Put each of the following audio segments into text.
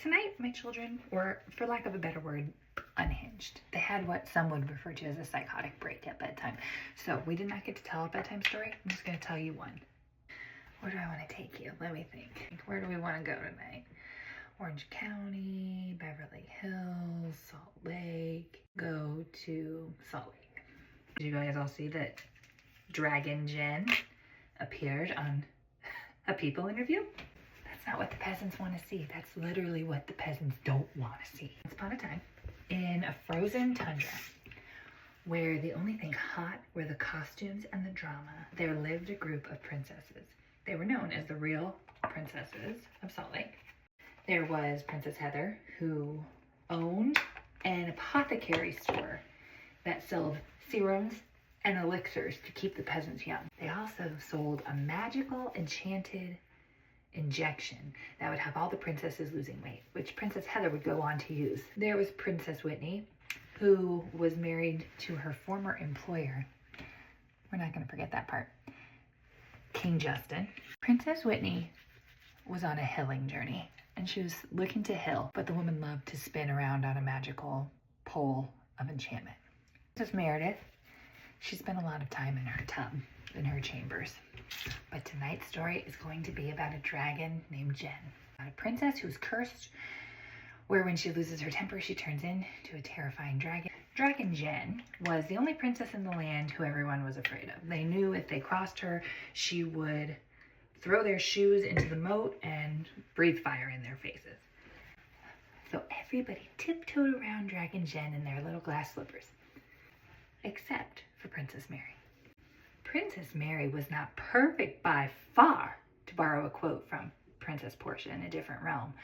Tonight, my children were, for lack of a better word, unhinged. They had what some would refer to as a psychotic break at bedtime. So we did not get to tell a bedtime story. I'm just going to tell you one. Where do I want to take you? Let me think. Where do we want to go tonight? Orange County, Beverly Hills, Salt Lake. Go to Salt Lake. Did you guys all see that Dragon Jen appeared on a People interview? That's not what the peasants want to see. That's literally what the peasants don't want to see. Once upon a time, in a frozen tundra, where the only thing hot were the costumes and the drama, there lived a group of princesses. They were known as the real princesses of Salt Lake. There was Princess Heather, who owned an apothecary store that sold serums and elixirs to keep the peasants young. They also sold a magical, enchanted injection that would have all the princesses losing weight, which Princess Heather would go on to use. There was Princess Whitney, who was married to her former employer. We're not going to forget that part. King Justin. Princess Whitney was on a hilling journey, and she was looking to hill, but the woman loved to spin around on a magical pole of enchantment. Princess Meredith, she spent a lot of time in her tub, in her chambers. But tonight's story is going to be about a dragon named Jen, a princess who's cursed, where when she loses her temper, she turns into a terrifying dragon. Dragon Jen was the only princess in the land who everyone was afraid of. They knew if they crossed her, she would throw their shoes into the moat and breathe fire in their faces. So everybody tiptoed around Dragon Jen in their little glass slippers, except for Princess Mary. Princess Mary was not perfect by far, to borrow a quote from Princess Portia in A Different Realm.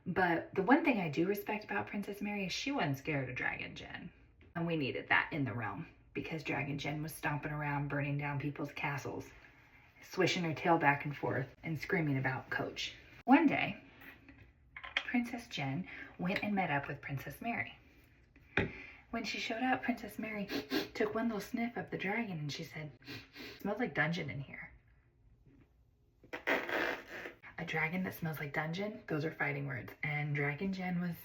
But the one thing I do respect about Princess Mary is she wasn't scared of Dragon Jen. And we needed that in the realm, because Dragon Jen was stomping around, burning down people's castles, swishing her tail back and forth, and screaming about Coach. One day, Princess Jen went and met up with Princess Mary. When she showed up, Princess Mary took one little sniff of the dragon and she said, "It smells like dungeon in here." A dragon that smells like dungeon, those are fighting words. And Dragon Jen was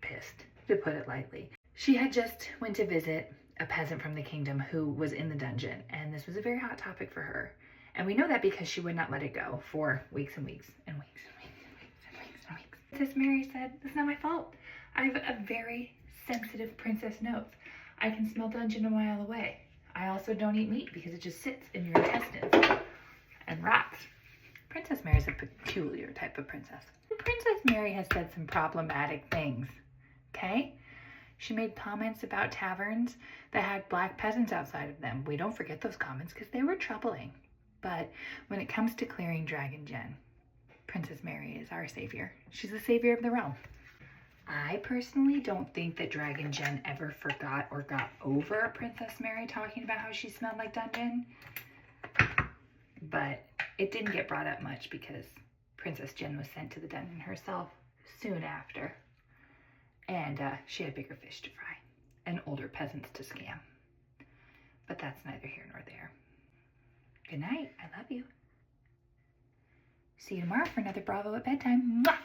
pissed, to put it lightly. She had just went to visit a peasant from the kingdom who was in the dungeon, and this was a very hot topic for her. And we know that because she would not let it go for weeks and weeks and weeks and weeks and weeks and weeks and weeks. Princess Mary said, "It's not my fault. I have a very sensitive princess nose. I can smell dungeon a mile away. I also don't eat meat because it just sits in your intestines and rots." Princess Mary's a peculiar type of princess. Princess Mary has said some problematic things, okay? She made comments about taverns that had black peasants outside of them. We don't forget those comments because they were troubling. But when it comes to clearing Dragon Jen, Princess Mary is our savior. She's the savior of the realm. I personally don't think that Dragon Jen ever forgot or got over Princess Mary talking about how she smelled like dungeon. But it didn't get brought up much because Princess Jen was sent to the dungeon herself soon after. And she had bigger fish to fry and older peasants to scam. But that's neither here nor there. Good night. I love you. See you tomorrow for another Bravo at bedtime. Mwah!